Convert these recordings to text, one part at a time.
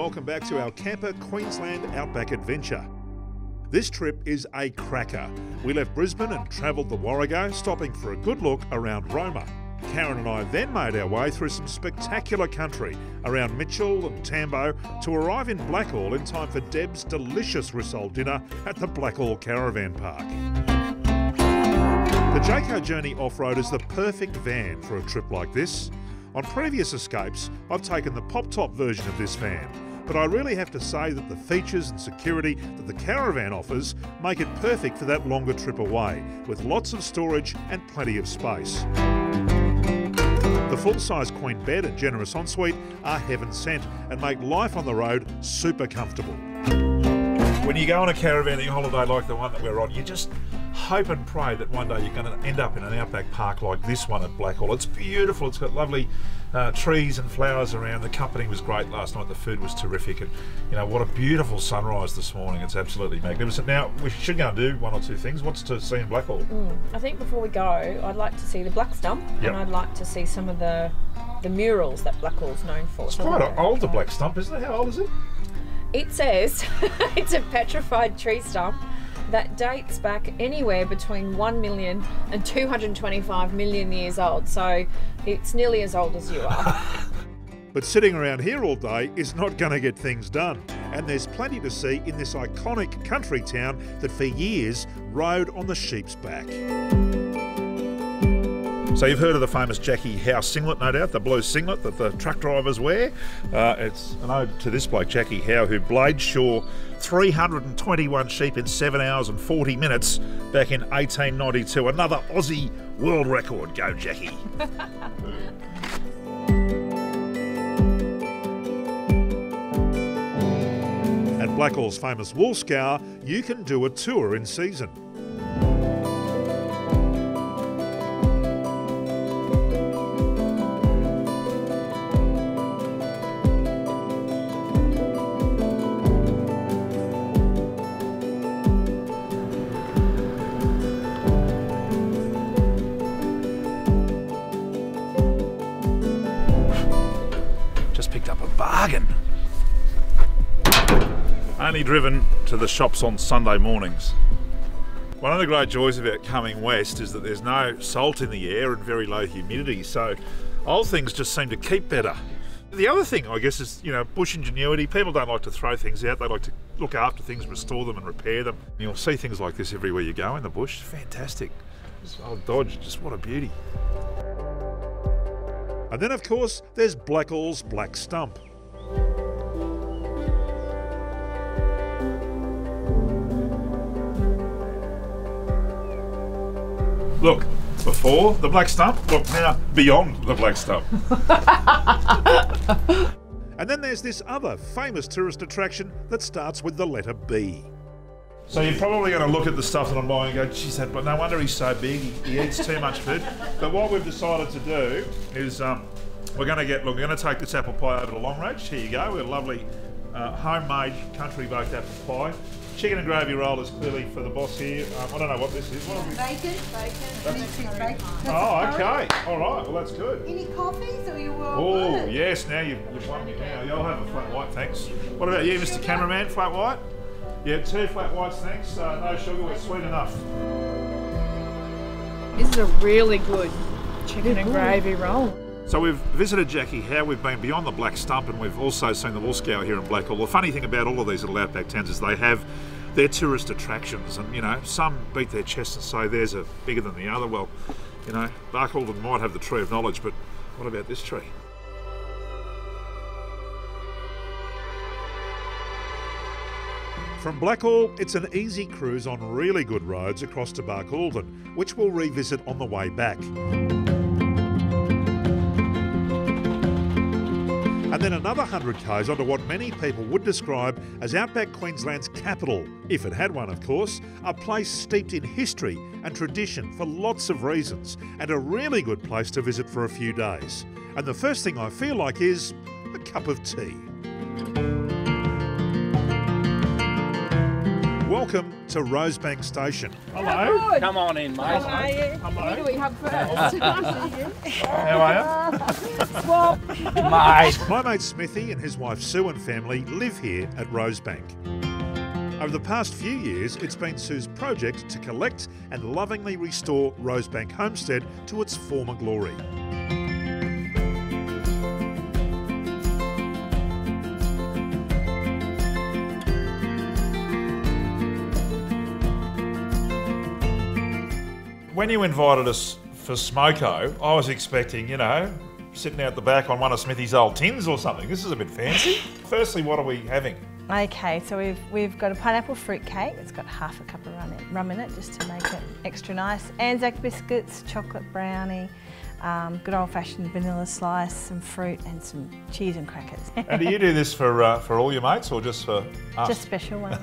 welcome back to our Campr Queensland Outback Adventure. This trip is a cracker. We left Brisbane and travelled the Warrego, stopping for a good look around Roma. Karen and I then made our way through some spectacular country around Mitchell and Tambo to arrive in Blackall in time for Deb's delicious risole dinner at the Blackall Caravan Park. The Jayco Journey off-road is the perfect van for a trip like this. On previous escapes, I've taken the pop-top version of this van, but I really have to say that the features and security that the Caravan offers make it perfect for that longer trip away, with lots of storage and plenty of space. The full-size queen bed and generous ensuite are heaven sent and make life on the road super comfortable. When you go on a caravanning holiday like the one that we're on, you just hope and pray that one day you're going to end up in an outback park like this one at Blackall. It's beautiful, it's got lovely trees and flowers around. The company was great last night, the food was terrific, and you know what a beautiful sunrise this morning. It's absolutely magnificent. Now we should go and do one or two things. What's to see in Blackall? I think before we go, I'd like to see the Black Stump, and I'd like to see some of the murals that Blackall's known for. It's quite old, the Black Stump, isn't it? How old is it? It says it's a petrified tree stump that dates back anywhere between 1 million and 225 million years old, so it's nearly as old as you are. But sitting around here all day is not going to get things done, and there's plenty to see in this iconic country town that for years rode on the sheep's back. So you've heard of the famous Jackie Howe singlet, no doubt, the blue singlet that the truck drivers wear. It's an ode to this bloke, Jackie Howe, who blade shore 321 sheep in 7 hours and 40 minutes back in 1892. Another Aussie world record. Go, Jackie. At Blackall's famous Wool Scour, you can do a tour in season. Picked up a bargain. Only driven to the shops on Sunday mornings. One of the great joys about coming west is that there's no salt in the air and very low humidity, so old things just seem to keep better. The other thing, I guess, is, you know, bush ingenuity. People don't like to throw things out, they like to look after things, restore them and repair them. You'll see things like this everywhere you go in the bush. Fantastic. This old Dodge, just what a beauty. And then, of course, there's Blackall's Black Stump. Look, before the Black Stump, look now beyond the Black Stump. And then there's this other famous tourist attraction that starts with the letter B. So you're probably going to look at the stuff that I'm buying and go, geez, but no wonder he's so big, he eats too much food. But what we've decided to do is we're going to take this apple pie over to Longreach. Here you go, we're a lovely homemade country-baked apple pie. Chicken and gravy roll is clearly for the boss here. I don't know what this is. What are we... Bacon. Oh, okay. All right, well that's good. Any coffees or you all Oh, good? yes, now you've won me now. You'll have a flat white, thanks. What about you, Mr. Cameraman, flat white? Yeah, 2 flat whites, thanks. No sugar, we're sweet enough. This is a really good chicken and gravy roll. So we've visited Jackie Howe, we've been beyond the Black Stump, and we've also seen the Wool Scour here in Blackall. The funny thing about all of these little outback towns is they have their tourist attractions, and you know, some beat their chest and say theirs are bigger than the other. Well, you know, Barcaldine might have the tree of knowledge, but what about this tree? From Blackall, it's an easy cruise on really good roads across to Barcaldine, which we'll revisit on the way back. And then another 100 k's onto what many people would describe as Outback Queensland's capital, if it had one of course, a place steeped in history and tradition for lots of reasons, and a really good place to visit for a few days. And the first thing I feel like is a cup of tea. welcome to Rosebank Station. Hello. Good. Come on in, mate. How are you? Hello. Who do we hug first? Nice to see you. How are you? Swap. Mate. My mate Smithy and his wife Sue and family live here at Rosebank. Over the past few years, it's been Sue's project to collect and lovingly restore Rosebank Homestead to its former glory. When you invited us for smoko, I was expecting, you know, sitting out the back on one of Smithy's old tins or something. This is a bit fancy. Firstly, what are we having? Okay, so we've got a pineapple fruit cake. It's got half a cup of rum in it just to make it extra nice. Anzac biscuits, chocolate brownie, good old-fashioned vanilla slice, some fruit and some cheese and crackers. And do you do this for all your mates or just for us? Just special ones.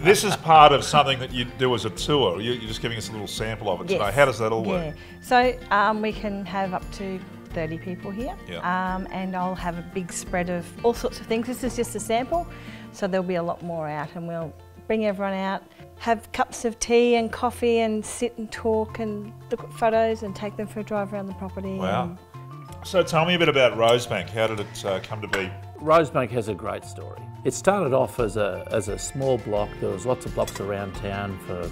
This is part of something that you do as a tour. You're just giving us a little sample of it today. Yes. How does that all work? Yeah. So we can have up to 30 people here, Yeah. and I'll have a big spread of all sorts of things. This is just a sample, so there'll be a lot more out, and we'll bring everyone out, have cups of tea and coffee and sit and talk and look at photos and take them for a drive around the property. Wow. So tell me a bit about Rosebank. How did it come to be? Rosebank has a great story. It started off as a small block. There was lots of blocks around town for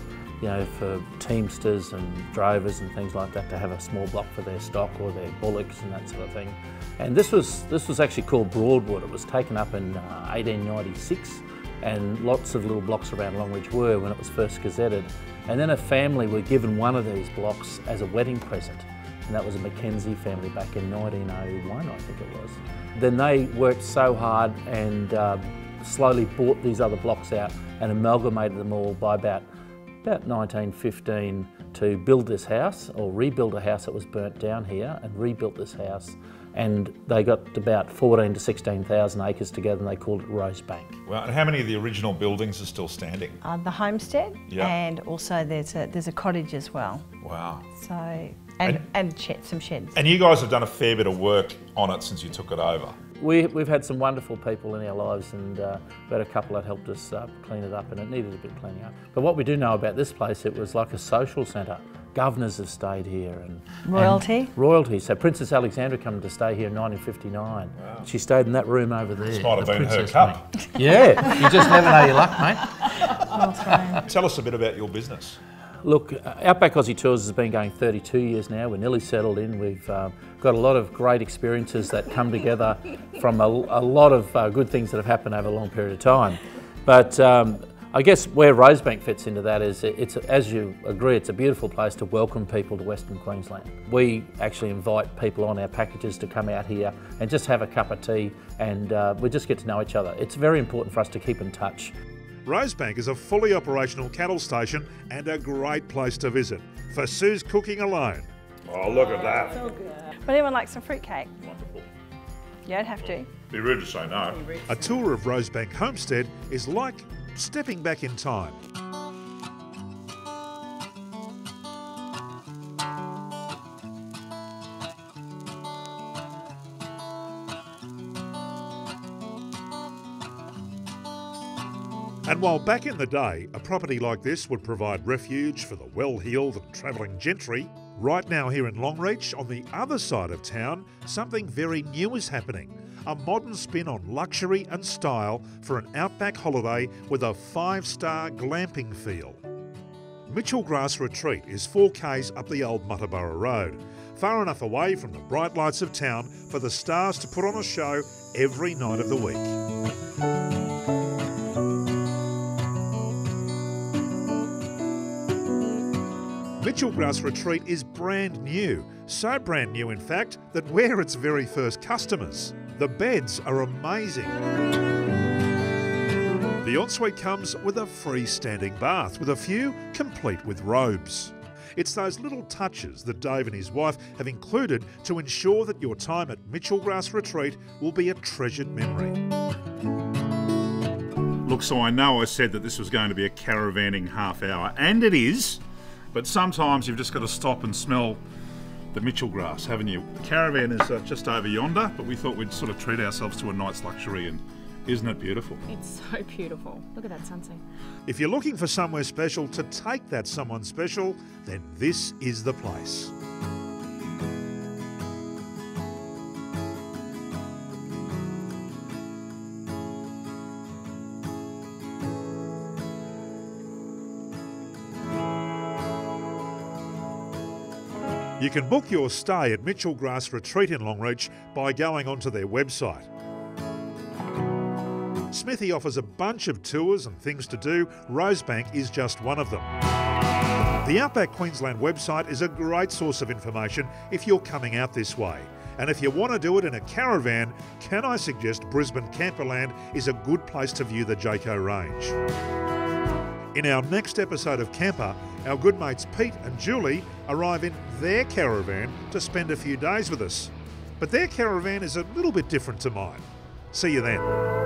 teamsters and drovers and things like that to have a small block for their stock or their bullocks and that sort of thing. And this was actually called Broadwood. It was taken up in 1896, and lots of little blocks around Longreach were when it was first gazetted. And then a family were given one of these blocks as a wedding present, and that was a Mackenzie family back in 1901, I think it was. Then they worked so hard and slowly bought these other blocks out and amalgamated them all by about 1915 to build this house, or rebuild a house that was burnt down here, and rebuilt this house. And they got about 14 to 16,000 acres together, and they called it Rosebank. Well, and how many of the original buildings are still standing? The homestead, Yeah. and also there's a cottage as well. Wow. So some sheds. And you guys have done a fair bit of work on it since you took it over. We've had some wonderful people in our lives, and we had a couple that helped us clean it up, and it needed a bit of cleaning up. But what we do know about this place, it was like a social centre. Governors have stayed here, and Royalty. Royalty. So Princess Alexandra came to stay here in 1959. Wow. She stayed in that room over there. This might have the been her Princess cup. Mate. Yeah, you just never know your luck, mate. Well thrown. Tell us a bit about your business. Look, Outback Aussie Tours has been going 32 years now. We're nearly settled in. We've got a lot of great experiences that come together from a lot of good things that have happened over a long period of time. But I guess where Rosebank fits into that is, as you agree, it's a beautiful place to welcome people to Western Queensland. We actually invite people on our packages to come out here and just have a cup of tea, and we just get to know each other. It's very important for us to keep in touch. Rosebank is a fully operational cattle station and a great place to visit for Sue's cooking alone. Oh, look at that. Would anyone like some fruitcake? Wonderful. You don't have to. Be rude to say no. A tour of Rosebank Homestead is like stepping back in time. And while back in the day, a property like this would provide refuge for the well-heeled and travelling gentry, right now here in Longreach, on the other side of town, something very new is happening. A modern spin on luxury and style for an outback holiday with a 5-star glamping feel. Mitchell Grass Retreat is 4 k's up the old Muttaburra Road, far enough away from the bright lights of town for the stars to put on a show every night of the week. Mitchell Grass Retreat is brand new, so brand new in fact that we're its very first customers. The beds are amazing. The ensuite comes with a freestanding bath, with a few complete with robes. It's those little touches that Dave and his wife have included to ensure that your time at Mitchell Grass Retreat will be a treasured memory. Look, so I know I said that this was going to be a caravanning half hour, and it is. But sometimes you've just got to stop and smell the Mitchell grass, haven't you? The caravan is just over yonder, but we thought we'd sort of treat ourselves to a night's luxury Isn't it beautiful? It's so beautiful. Look at that sunset. If you're looking for somewhere special to take that someone special, then this is the place. You can book your stay at Mitchell Grass Retreat in Longreach by going onto their website. Smithy offers a bunch of tours and things to do. Rosebank is just one of them. The Outback Queensland website is a great source of information if you're coming out this way. And if you want to do it in a caravan, can I suggest Brisbane Camperland is a good place to view the Jayco range. In our next episode of Campr, our good mates Pete and Julie arrive in their caravan to spend a few days with us. But their caravan is a little bit different to mine. See you then.